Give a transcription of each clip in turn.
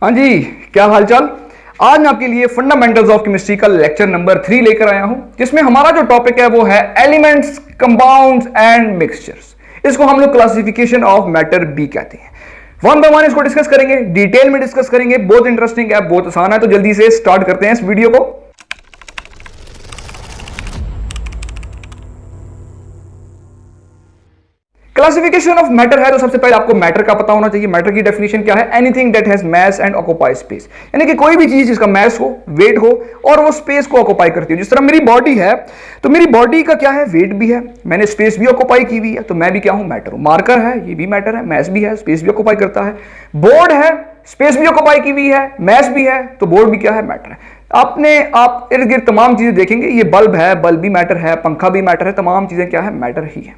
हाँ जी, क्या हालचाल। आज मैं आपके लिए फंडामेंटल्स ऑफ केमिस्ट्री का लेक्चर नंबर 3 लेकर आया हूं, जिसमें हमारा जो टॉपिक है वो है एलिमेंट्स, कंपाउंड्स एंड मिक्सचर्स। इसको हम लोग क्लासिफिकेशन ऑफ मैटर बी कहते हैं। वन बाय वन इसको डिस्कस करेंगे, डिटेल में डिस्कस करेंगे। बहुत इंटरेस्टिंग है, बहुत आसान है। तो जल्दी से स्टार्ट करते हैं इस वीडियो को। क्लासिफिकेशन ऑफ मैटर है तो सबसे पहले आपको मैटर का पता होना चाहिए। मैटर की डेफिनेशन क्या है? Anything that has mass and occupy space, यानी कि कोई भी चीज जिसका मास हो, वेट हो और वो स्पेस को ऑक्यूपाई करती हो। जिस तरह मेरी बॉडी है तो मेरी बॉडी का क्या है? वेट भी है, मैंने स्पेस भी ऑक्यूपाई की हुई है, तो मैं भी क्या हूं? मैटर हूं। मार्कर है, ये भी मैटर है, मास भी है, स्पेस भी ऑक्यूपाई करता है। बोर्ड है, स्पेस भी ऑक्यूपाई की हुई है, मास भी है, तो बोर्ड भी क्या है? मैटर है। आप इर्द गिर्द तमाम चीजें देखेंगे, ये बल्ब है, बल्ब भी मैटर है, पंखा भी मैटर है, तमाम चीजें क्या है? मैटर ही है।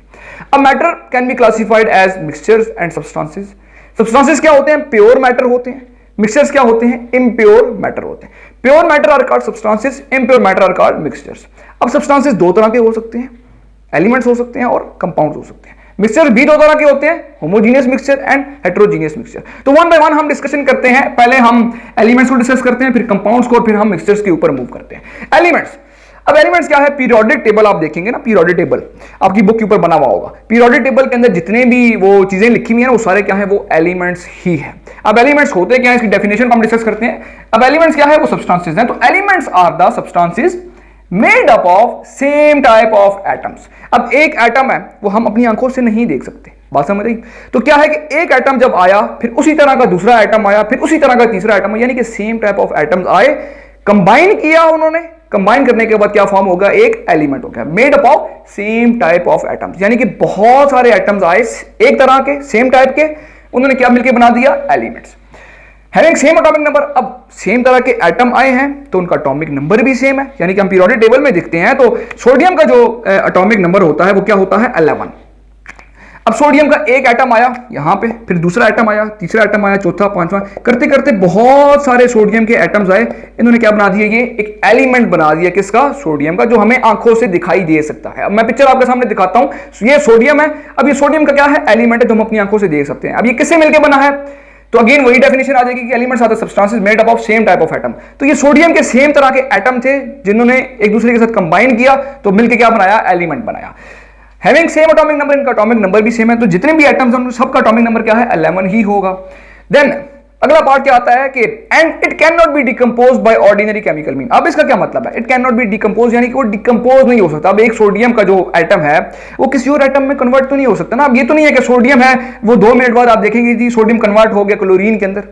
अब matter can be classified as mixtures and substances. Substances क्या होते हैं? प्योर मैटर होते हैं। मिक्सचर्स क्या होते हैं? इम्प्योर मैटर होते हैं। Pure matter are called substances, impure matter are called mixtures. अब सब्सटेंसेस दो तरह के हो सकते हैं, एलिमेंट्स हो सकते हैं और कंपाउंड्स हो सकते हैं। मिक्सचर भी दो तरह के होते हैं, homogeneous mixture and heterogeneous mixture. तो वन बाय वन हम डिस्कशन करते हैं। पहले हम एलिमेंट्स को डिस्कस करते हैं, फिर कंपाउंड्स को, और फिर हम मिक्सचर्स के ऊपर मूव करते हैं। एलिमेंट्स, अब एलिमेंट्स क्या है? पीरियोडिक टेबल आप देखेंगे ना, पीरियोडिक टेबल आपकी बुक के ऊपर बना हुआ होगा। पीरियोडिक टेबल के अंदर जितने भी वो चीजें लिखी हुई हैं वो सारे क्या है? वो एलिमेंट्स ही है। अब एलिमेंट्स होते क्या है, इसकी डेफिनेशन को हम डिस्कस करते हैं। अब एलिमेंट्स क्या है? वो सब्सटेंसेस हैं। तो elements are the substances made up of same type of atoms. अब एक एटम है वो हम अपनी आंखों से नहीं देख सकते, बात समझ रही? तो क्या है कि एक एटम जब आया, फिर उसी तरह का दूसरा एटम आया, फिर उसी तरह का तीसरा एटम आया, यानी कि सेम टाइप ऑफ एटम्स आए, कंबाइन किया उन्होंने, कंबाइन करने के बाद क्या फॉर्म होगा? एक एलिमेंट हो गया, made up of same type of atoms. यानी कि बहुत सारे एटम्स आए एक तरह के, सेम टाइप के, उन्होंने क्या मिलकर बना दिया? Elements. Having same atomic number. अब सेम तरह के एटम आए हैं तो उनका एटॉमिक नंबर भी सेम है, यानी कि हम पीरियोडिक टेबल में देखते हैं तो सोडियम का जो एटॉमिक नंबर होता है वो क्या होता है? 11। अब सोडियम का एक एटम आया यहां पे, फिर दूसरा एटम आया, तीसरा एटम आया, चौथा, पांचवा, करते करते बहुत सारे सोडियम के एटम्स आए। इन्होंने क्या बना दिया? ये एक एलिमेंट बना दिया। किसका? सोडियम का, जो हमें आंखों से दिखाई दे सकता है। अब मैं पिक्चर आपके सामने दिखाता हूं। ये सोडियम है। अब ये सोडियम का क्या है? एलिमेंट है, जो हम अपनी आंखों से देख सकते हैं। अब ये किससे मिलकर बना है? तो अगेन वही डेफिनेशन आ जाएगी कि elements are the substances made up of same type of atom. तो ये सोडियम के सेम तरह के एटम थे जिन्होंने एक दूसरे के साथ कंबाइन किया तो मिलकर क्या बनाया? एलिमेंट बनाया। हैविंग सेम एटॉमिक नंबर, इनका एटॉमिक नंबर भी सेम है, तो जितने भी एटम्स हैं सबका एटॉमिक नंबर क्या है? 11 ही होगा। देन अगला पार्ट क्या आता है कि and it can not be decompose by ordinary chemical mean. अब इसका क्या मतलब है? It can not be decompose, यानी कि वो डिकम्पोज नहीं हो सकता। अब एक सोडियम का जो एटम है वो किसी और एटम में कन्वर्ट तो नहीं हो सकता ना। अब ये तो नहीं है कि सोडियम है वो 2 मिनट बाद आप देखेंगे जी सोडियम कन्वर्ट हो गया क्लोरीन के अंदर,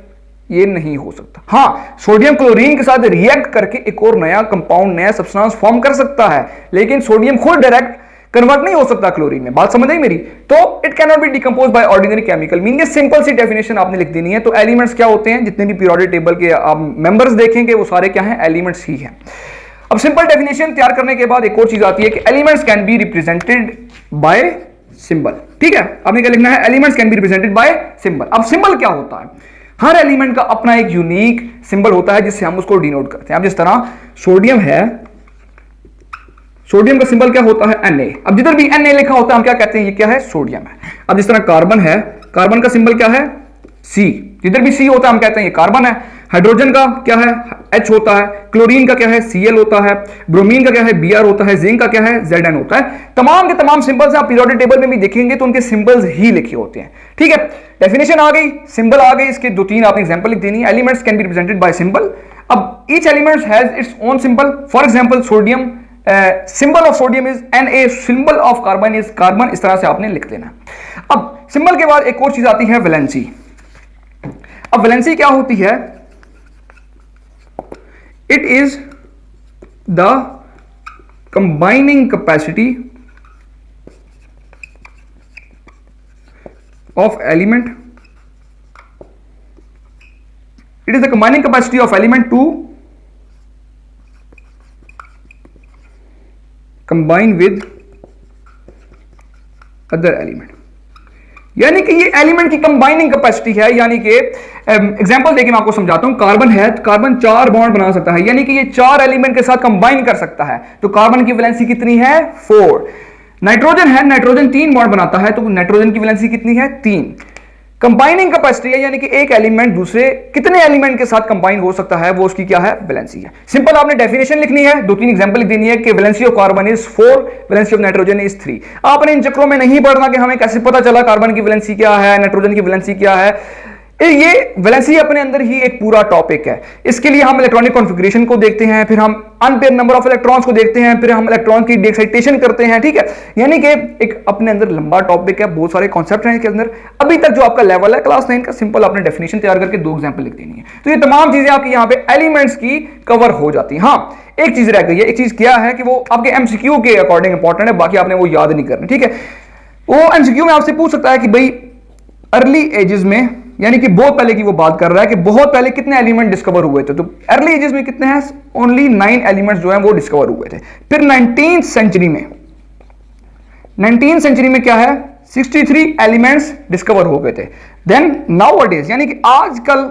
ये नहीं हो सकता। हाँ, सोडियम क्लोरीन के साथ रिएक्ट करके एक और नया कंपाउंड, नया सब्सटेंस फॉर्म कर सकता है, लेकिन सोडियम खुद डायरेक्ट कन्वर्ट नहीं हो सकता क्लोरीन में। बात समझ आई मेरी? तो it can not be decompose by ordinary chemical mean. ये सिंपल सी डेफिनेशन आपने लिख देनी है। तो एलिमेंट्स क्या होते हैं? जितने भी पीरियोडिक टेबल के आप मेंबर्स देखेंगे वो सारे क्या हैं? एलिमेंट्स ही हैं। अब सिंपल डेफिनेशन तैयार करने के बाद एक और चीज आती है कि elements can be represented by symbol. ठीक है, आपने क्या लिखना है? Elements can be represented by symbol. अब सिंबल क्या होता है? हर एलिमेंट का अपना एक यूनिक सिंबल होता है जिससे हम उसको डिनोट करते हैं। अब जिस तरह सोडियम है, सोडियम का सिंबल क्या होता है? Na। अब जिधर भी Na लिखा होता है हम क्या कहते हैं? ये क्या है? सोडियम है। अब जिस तरह कार्बन है, कार्बन का सिंबल क्या है? C। जिधर भी C होता है हम कहते हैं ये कार्बन है। हाइड्रोजन का क्या है? H होता है। क्लोरीन का क्या है? Cl होता है। ब्रोमीन का क्या है? Br होता है। जिंक का क्या है? Zn होता है। तमाम के तमाम सिंबल्स आप पीरियोडिक टेबल में भी देखेंगे तो उनके सिंबल्स ही लिखे होते हैं। ठीक है, डेफिनेशन आ गई, सिंबल आ गई, इसके 2-3 आपने एग्जांपल लिख देनी है। Elements can be represented by symbol. अब each element has its own symbol. For example sodium, symbol of sodium is Na, symbol of carbon is carbon. इस तरह से आपने लिख देना। अब सिंबल के बाद एक और चीज आती है वैलेंसी। अब वैलेंसी क्या होती है? It is the combining capacity of element, it is the combining capacity of element to combine with other element. यानी कि ये एलिमेंट की कंबाइनिंग कैपेसिटी है। यानी कि एग्जांपल देखिए मैं आपको समझाता हूं। कार्बन है, कार्बन 4 बॉन्ड बना सकता है, यानी कि ये 4 एलिमेंट के साथ कंबाइन कर सकता है। तो कार्बन की वैलेंसी कितनी है? 4। नाइट्रोजन है, नाइट्रोजन 3 बॉन्ड बनाता है, तो नाइट्रोजन की वैलेंसी कितनी है? 3। कंबाइनिंग कैपेसिटी है, यानी कि एक एलिमेंट दूसरे कितने एलिमेंट के साथ कंबाइन हो सकता है, वो उसकी क्या है, वैलेंसी है। सिंपल आपने डेफिनेशन लिखनी है, 2-3 एग्जांपल लिख देनी है कि valency of carbon is 4, valency of nitrogen is 3। आपने इन चक्रों में नहीं पढ़ना कि हमें कैसे पता चला कार्बन की वैलेंसी क्या है, नाइट्रोजन की वैलेंसी क्या है। ये वैलेंसी अपने अंदर ही एक पूरा टॉपिक है। इसके लिए हम इलेक्ट्रॉनिक कॉन्फ़िगरेशन को देखते हैं, फिर हम अनपेयर नंबर ऑफ इलेक्ट्रॉन्स को देखते हैं, फिर हम इलेक्ट्रॉन की एक्साइटेशन करते हैं, ठीक है। यानी कि एक अपने अंदर लंबा टॉपिक है, बहुत सारे कॉन्सेप्ट हैं इसके अंदर। अभी तक जो आपका लेवल है क्लास 9 का, सिंपल आपने डेफिनेशन तैयार करके 2 एग्जांपल लिख देनी है, तो ये तमाम चीजें आपकी यहाँ पे एलिमेंट्स की कवर हो जाती हैं। हाँ, एक चीज रह गई है, एक चीज क्या है कि वो आपके एमसीक्यू के अकॉर्डिंग इंपॉर्टेंट है, बाकी आपने वो याद नहीं करना, ठीक है। वो एमसीक्यू में आपसे पूछ सकता है कि भाई अर्ली एजेस में, यानी कि बहुत पहले की वो बात कर रहा है कि बहुत पहले कितने एलिमेंट डिस्कवर हुए थे, तो अर्ली एजेस में कितने हैं, ओनली 9 एलिमेंट्स जो हैं वो डिस्कवर हुए थे। फिर 19th सेंचुरी में क्या है, 63 एलिमेंट्स डिस्कवर हो गए थे। देन नाउअडेज, यानी कि आजकल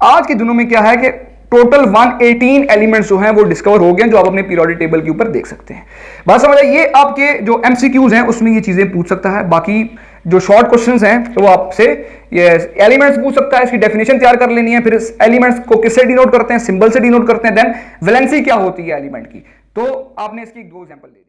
आज के दिनों में क्या है कि टोटल 118 एलिमेंट्स जो हैं वो डिस्कवर हो गए, जो आप अपने पीरियोडिक टेबल के ऊपर देख सकते हैं। बात समझ आए, ये आपके जो एमसीक्यूज हैं उसमें ये चीजें पूछ सकता है। बाकी जो शॉर्ट क्वेश्चंस हैं तो वो आपसे ये एलिमेंट्स पूछ सकता है, इसकी डेफिनेशन तैयार कर लेनी है, फिर इस एलिमेंट्स को किससे डिनोट करते हैं, सिंबल से डिनोट करते हैं, देन वैलेंसी क्या होती है एलिमेंट की, तो आपने इसकी 2 एग्जांपल दे दी।